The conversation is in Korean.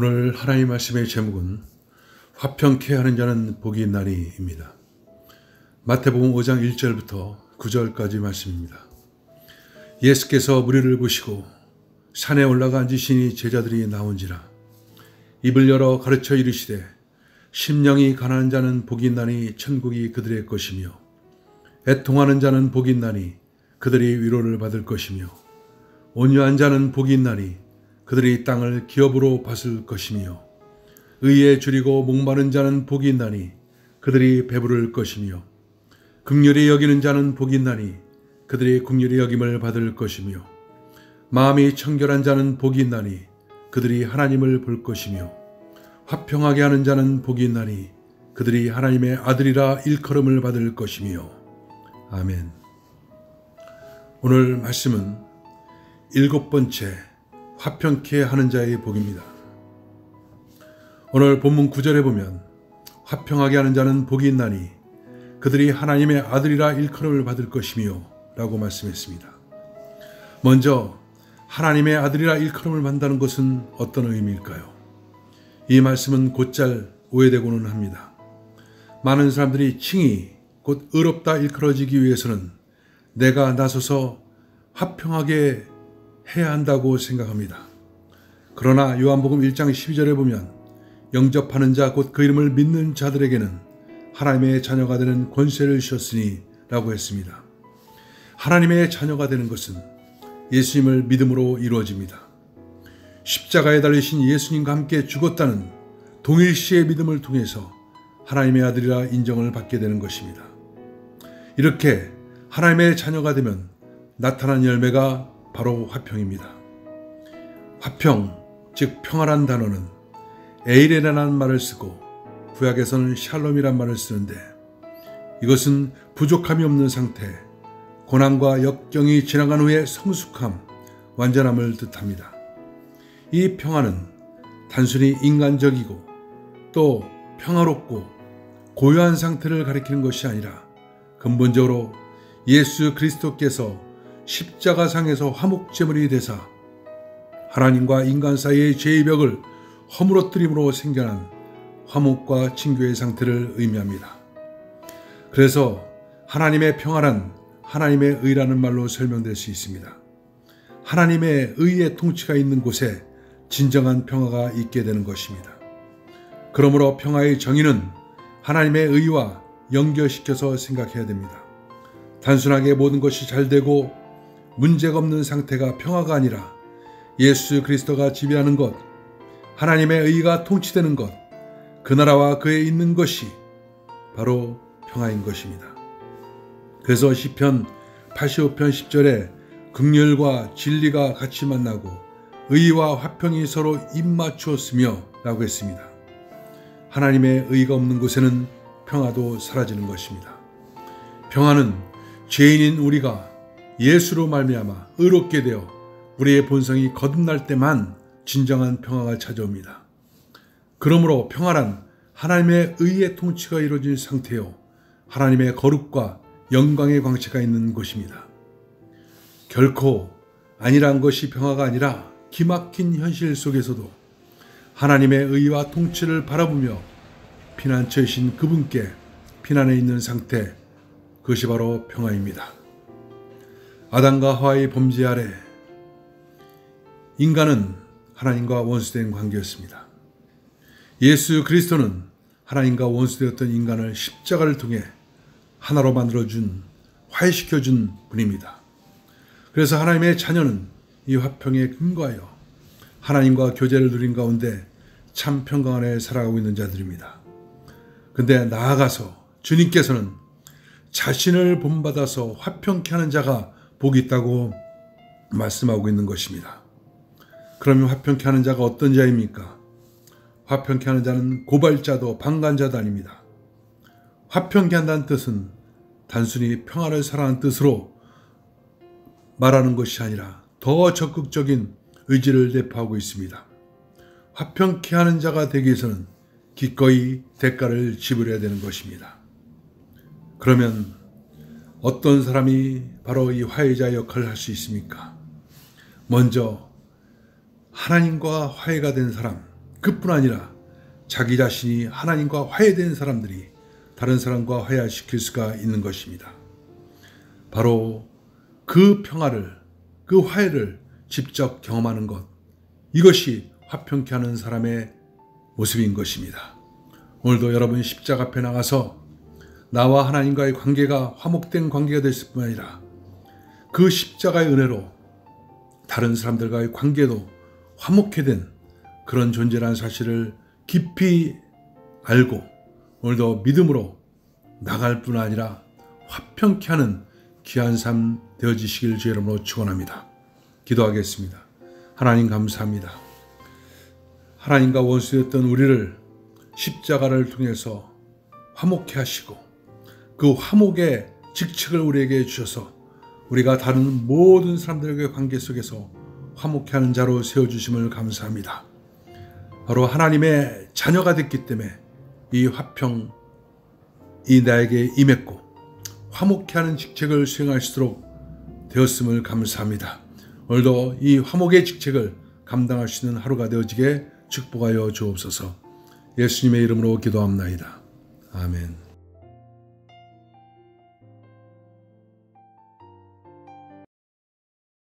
오늘 하나님 말씀의 제목은 화평케 하는 자는 복이 있나니입니다. 마태복음 5장 1절부터 9절까지 말씀입니다. 예수께서 무리를 보시고 산에 올라가 앉으시니 제자들이 나온지라 입을 열어 가르쳐 이르시되 심령이 가난한 자는 복이 있나니 천국이 그들의 것이며 애통하는 자는 복이 있나니 그들이 위로를 받을 것이며 온유한 자는 복이 있나니 그들이 땅을 기업으로 받을 것이며 의에 줄이고 목마른 자는 복이 있나니 그들이 배부를 것이며 긍휼히 여기는 자는 복이 있나니 그들이 긍휼히 여김을 받을 것이며 마음이 청결한 자는 복이 있나니 그들이 하나님을 볼 것이며 화평하게 하는 자는 복이 있나니 그들이 하나님의 아들이라 일컬음을 받을 것이며 아멘. 오늘 말씀은 7번째 화평케 하는 자의 복입니다. 오늘 본문 9절에 보면 화평하게 하는 자는 복이 있나니 그들이 하나님의 아들이라 일컬음을 받을 것이며 라고 말씀했습니다. 먼저 하나님의 아들이라 일컬음을 받는다는 것은 어떤 의미일까요? 이 말씀은 곧잘 오해되고는 합니다. 많은 사람들이 칭이 곧 의롭다 일컬어지기 위해서는 내가 나서서 화평하게 해야 한다고 생각합니다. 그러나 요한복음 1장 12절에 보면 영접하는 자 곧 그 이름을 믿는 자들에게는 하나님의 자녀가 되는 권세를 주셨으니 라고 했습니다. 하나님의 자녀가 되는 것은 예수님을 믿음으로 이루어집니다. 십자가에 달리신 예수님과 함께 죽었다는 동일시의 믿음을 통해서 하나님의 아들이라 인정을 받게 되는 것입니다. 이렇게 하나님의 자녀가 되면 나타난 열매가 바로 화평입니다. 화평, 즉 평화란 단어는 에이레라는 말을 쓰고 구약에서는 샬롬이란 말을 쓰는데 이것은 부족함이 없는 상태, 고난과 역경이 지나간 후의 성숙함, 완전함을 뜻합니다. 이 평화는 단순히 인간적이고 또 평화롭고 고요한 상태를 가리키는 것이 아니라 근본적으로 예수 그리스도께서 십자가상에서 화목제물이 되사 하나님과 인간 사이의 죄의 벽을 허물어뜨림으로 생겨난 화목과 친교의 상태를 의미합니다. 그래서 하나님의 평화란 하나님의 의라는 말로 설명될 수 있습니다. 하나님의 의의 통치가 있는 곳에 진정한 평화가 있게 되는 것입니다. 그러므로 평화의 정의는 하나님의 의와 연결시켜서 생각해야 됩니다. 단순하게 모든 것이 잘 되고 문제가 없는 상태가 평화가 아니라 예수 그리스도가 지배하는 것, 하나님의 의가 통치되는 것, 그 나라와 그에 있는 것이 바로 평화인 것입니다. 그래서 시편 85편 10절에 긍휼과 진리가 같이 만나고 의와 화평이 서로 입맞추었으며 라고 했습니다. 하나님의 의가 없는 곳에는 평화도 사라지는 것입니다. 평화는 죄인인 우리가 예수로 말미암아 의롭게 되어 우리의 본성이 거듭날 때만 진정한 평화가 찾아옵니다. 그러므로 평화란 하나님의 의의 통치가 이루어진 상태요 하나님의 거룩과 영광의 광채가 있는 곳입니다. 결코 안일한 것이 평화가 아니라 기막힌 현실 속에서도 하나님의 의와 통치를 바라보며 피난처이신 그분께 피난해 있는 상태, 그것이 바로 평화입니다. 아담과 하와의 범죄 아래 인간은 하나님과 원수된 관계였습니다. 예수 그리스도는 하나님과 원수되었던 인간을 십자가를 통해 하나로 만들어준, 화해시켜준 분입니다. 그래서 하나님의 자녀는 이 화평에 근거하여 하나님과 교제를 누린 가운데 참 평강 안에 살아가고 있는 자들입니다. 근데 나아가서 주님께서는 자신을 본받아서 화평케 하는 자가 복이 있다고 말씀하고 있는 것입니다. 그러면 화평케 하는 자가 어떤 자입니까? 화평케 하는 자는 고발자도 방관자도 아닙니다. 화평케 한다는 뜻은 단순히 평화를 사랑하는 뜻으로 말하는 것이 아니라 더 적극적인 의지를 내포하고 있습니다. 화평케 하는 자가 되기 위해서는 기꺼이 대가를 지불해야 되는 것입니다. 그러면 어떤 사람이 바로 이 화해자 역할을 할 수 있습니까? 먼저 하나님과 화해가 된 사람, 그뿐 아니라 자기 자신이 하나님과 화해된 사람들이 다른 사람과 화해시킬 수가 있는 것입니다. 바로 그 평화를, 그 화해를 직접 경험하는 것, 이것이 화평케 하는 사람의 모습인 것입니다. 오늘도 여러분 십자가 앞에 나가서 나와 하나님과의 관계가 화목된 관계가 됐을 뿐 아니라 그 십자가의 은혜로 다른 사람들과의 관계도 화목케 된 그런 존재라는 사실을 깊이 알고 오늘도 믿음으로 나갈 뿐 아니라 화평케 하는 귀한 삶 되어지시길 주의 이름으로 축원합니다. 기도하겠습니다. 하나님 감사합니다. 하나님과 원수였던 우리를 십자가를 통해서 화목케 하시고 그 화목의 직책을 우리에게 주셔서 우리가 다른 모든 사람들과의 관계 속에서 화목케 하는 자로 세워주심을 감사합니다. 바로 하나님의 자녀가 됐기 때문에 이 화평이 나에게 임했고 화목케 하는 직책을 수행할 수 있도록 되었음을 감사합니다. 오늘도 이 화목의 직책을 감당할 수 있는 하루가 되어지게 축복하여 주옵소서. 예수님의 이름으로 기도합나이다. 아멘.